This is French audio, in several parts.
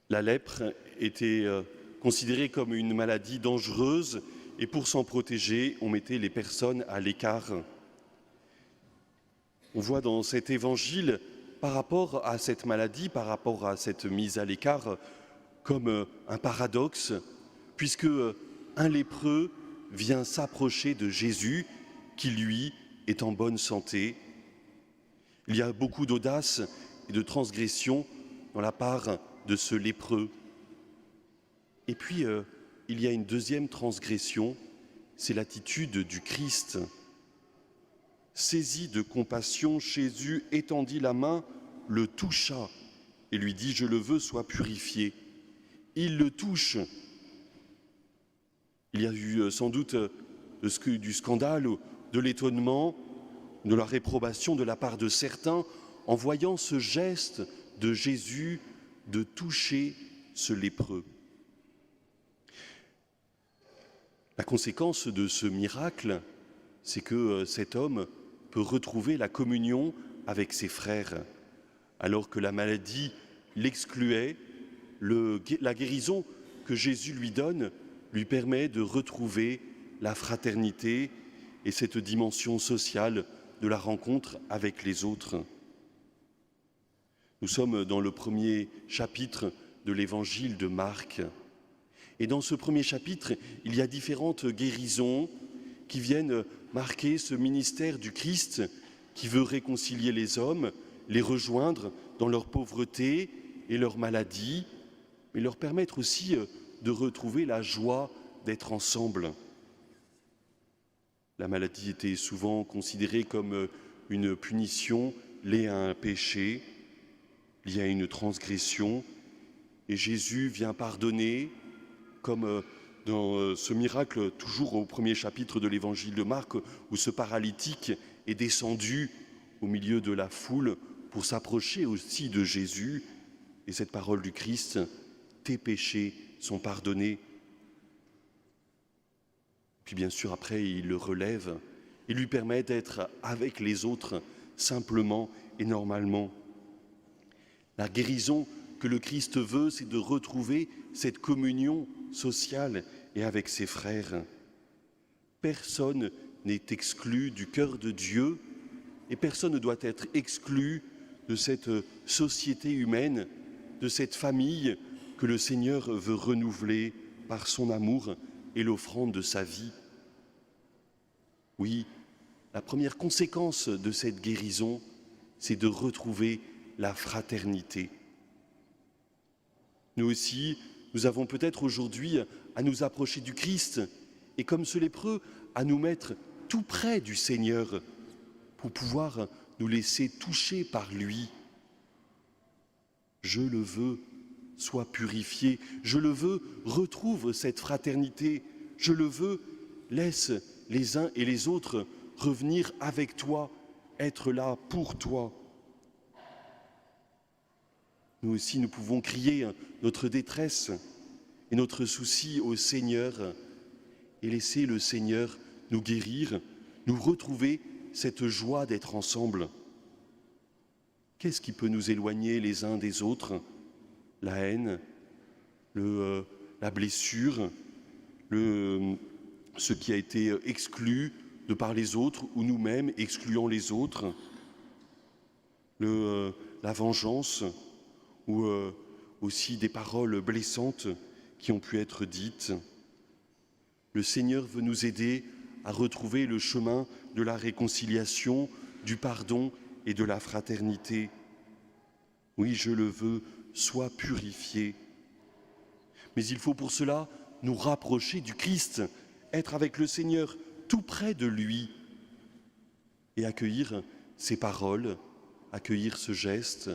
La lèpre était considérée comme une maladie dangereuse et pour s'en protéger, on mettait les personnes à l'écart. On voit dans cet évangile, par rapport à cette maladie, par rapport à cette mise à l'écart, comme un paradoxe, puisque un lépreux vient s'approcher de Jésus, qui lui est en bonne santé. Il y a beaucoup d'audace et de transgression dans la part de ce lépreux. Et puis, il y a une deuxième transgression, c'est l'attitude du Christ. Saisi de compassion, Jésus étendit la main, le toucha et lui dit « Je le veux, sois purifié ». Il le touche. Il y a eu sans doute du scandale, de l'étonnement, de la réprobation de la part de certains en voyant ce geste de Jésus de toucher ce lépreux. La conséquence de ce miracle, c'est que cet homme peut retrouver la communion avec ses frères, alors que la maladie l'excluait. La guérison que Jésus lui donne lui permet de retrouver la fraternité et cette dimension sociale de la rencontre avec les autres. Nous sommes dans le premier chapitre de l'évangile de Marc. Et dans ce premier chapitre, il y a différentes guérisons qui viennent marquer ce ministère du Christ qui veut réconcilier les hommes, les rejoindre dans leur pauvreté et leur maladie, mais leur permettre aussi de retrouver la joie d'être ensemble. La maladie était souvent considérée comme une punition liée à un péché, liée à une transgression, et Jésus vient pardonner, comme dans ce miracle, toujours au premier chapitre de l'évangile de Marc, où ce paralytique est descendu au milieu de la foule pour s'approcher aussi de Jésus, et cette parole du Christ, « Tes péchés sont pardonnés ». Puis bien sûr, après, il le relève et lui permet d'être avec les autres simplement et normalement. La guérison que le Christ veut, c'est de retrouver cette communion sociale et avec ses frères. Personne n'est exclu du cœur de Dieu et personne ne doit être exclu de cette société humaine, de cette famille que le Seigneur veut renouveler par son amour et l'offrande de sa vie. Oui, la première conséquence de cette guérison, c'est de retrouver la fraternité. Nous aussi, nous avons peut-être aujourd'hui à nous approcher du Christ et comme ce lépreux, à nous mettre tout près du Seigneur pour pouvoir nous laisser toucher par lui. Je le veux, sois purifié. Je le veux, retrouve cette fraternité. Je le veux, laisse les uns et les autres revenir avec toi, être là pour toi. Nous aussi, nous pouvons crier notre détresse et notre souci au Seigneur et laisser le Seigneur nous guérir, nous retrouver cette joie d'être ensemble. Qu'est-ce qui peut nous éloigner les uns des autres? La haine, la blessure, ce qui a été exclu de par les autres ou nous-mêmes excluant les autres, la vengeance ou aussi des paroles blessantes qui ont pu être dites. Le Seigneur veut nous aider à retrouver le chemin de la réconciliation, du pardon et de la fraternité. Oui, je le veux, sois purifié. Mais il faut pour cela nous rapprocher du Christ, être avec le Seigneur tout près de lui et accueillir ses paroles, accueillir ce geste,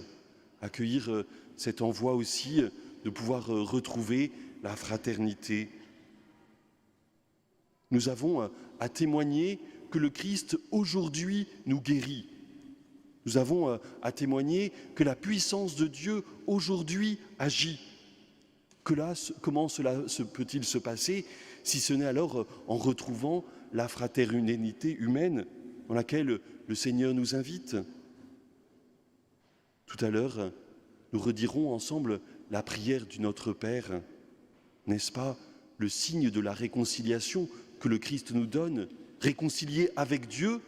accueillir cet envoi aussi de pouvoir retrouver la fraternité. Nous avons à témoigner que le Christ aujourd'hui nous guérit. Nous avons à témoigner que la puissance de Dieu aujourd'hui agit. Comment cela peut-il se passer si ce n'est alors en retrouvant la fraternité humaine dans laquelle le Seigneur nous invite? Tout à l'heure, nous redirons ensemble la prière du Notre Père, n'est-ce pas le signe de la réconciliation que le Christ nous donne, réconcilié avec Dieu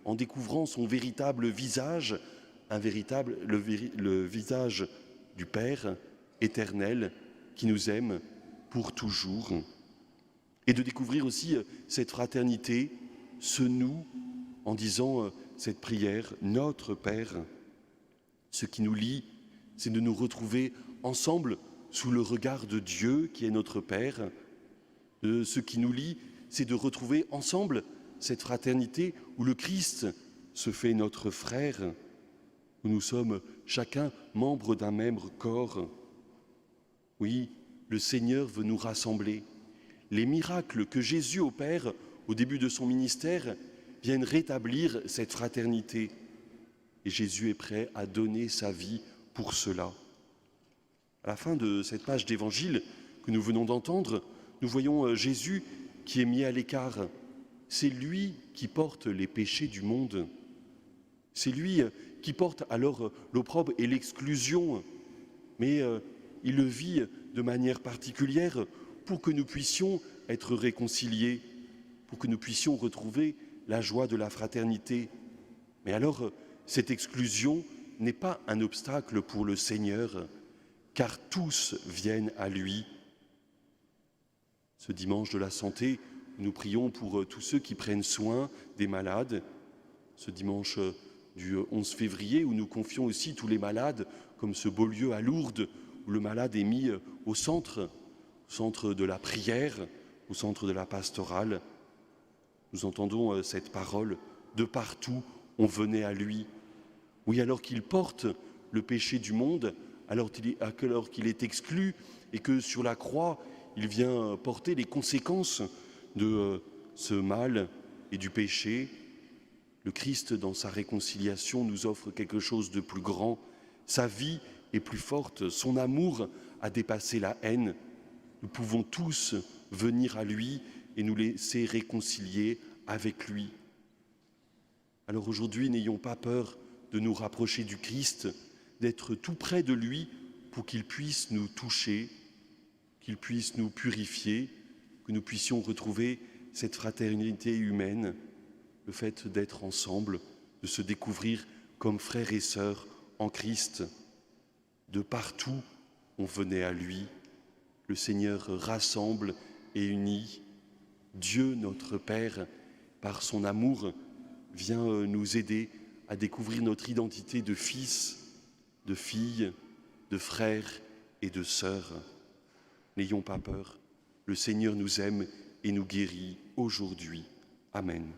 en découvrant son véritable visage, le visage du Père éternel qui nous aime pour toujours. Et de découvrir aussi cette fraternité, ce nous, en disant cette prière, notre Père. Ce qui nous lie, c'est de nous retrouver ensemble sous le regard de Dieu qui est notre Père. Ce qui nous lie, c'est de retrouver ensemble cette fraternité où le Christ se fait notre frère, où nous sommes chacun membres d'un même corps. Oui, le Seigneur veut nous rassembler. Les miracles que Jésus opère au début de son ministère viennent rétablir cette fraternité. Et Jésus est prêt à donner sa vie pour cela. À la fin de cette page d'évangile que nous venons d'entendre, nous voyons Jésus qui est mis à l'écart. C'est lui qui porte les péchés du monde. C'est lui qui porte alors l'opprobre et l'exclusion. Mais il le vit de manière particulière pour que nous puissions être réconciliés, pour que nous puissions retrouver la joie de la fraternité. Mais alors, cette exclusion n'est pas un obstacle pour le Seigneur, car tous viennent à lui. Ce dimanche de la santé, nous prions pour tous ceux qui prennent soin des malades. Ce dimanche du 11 février, où nous confions aussi tous les malades, comme ce beau lieu à Lourdes, où le malade est mis au centre de la prière, au centre de la pastorale. Nous entendons cette parole, de partout, on venait à lui. Oui, alors qu'il porte le péché du monde, alors qu'il est exclu et que sur la croix, il vient porter les conséquences de ce mal et du péché, le Christ, dans sa réconciliation, nous offre quelque chose de plus grand. Sa vie est plus forte, son amour a dépassé la haine. Nous pouvons tous venir à lui et nous laisser réconcilier avec lui. Alors aujourd'hui, n'ayons pas peur de nous rapprocher du Christ, d'être tout près de lui pour qu'il puisse nous toucher, qu'il puisse nous purifier, que nous puissions retrouver cette fraternité humaine, le fait d'être ensemble, de se découvrir comme frères et sœurs en Christ. De partout, on venait à lui. Le Seigneur rassemble et unit. Dieu, notre Père, par son amour, vient nous aider à découvrir notre identité de fils, de fille, de frère et de sœur. N'ayons pas peur, le Seigneur nous aime et nous guérit aujourd'hui. Amen.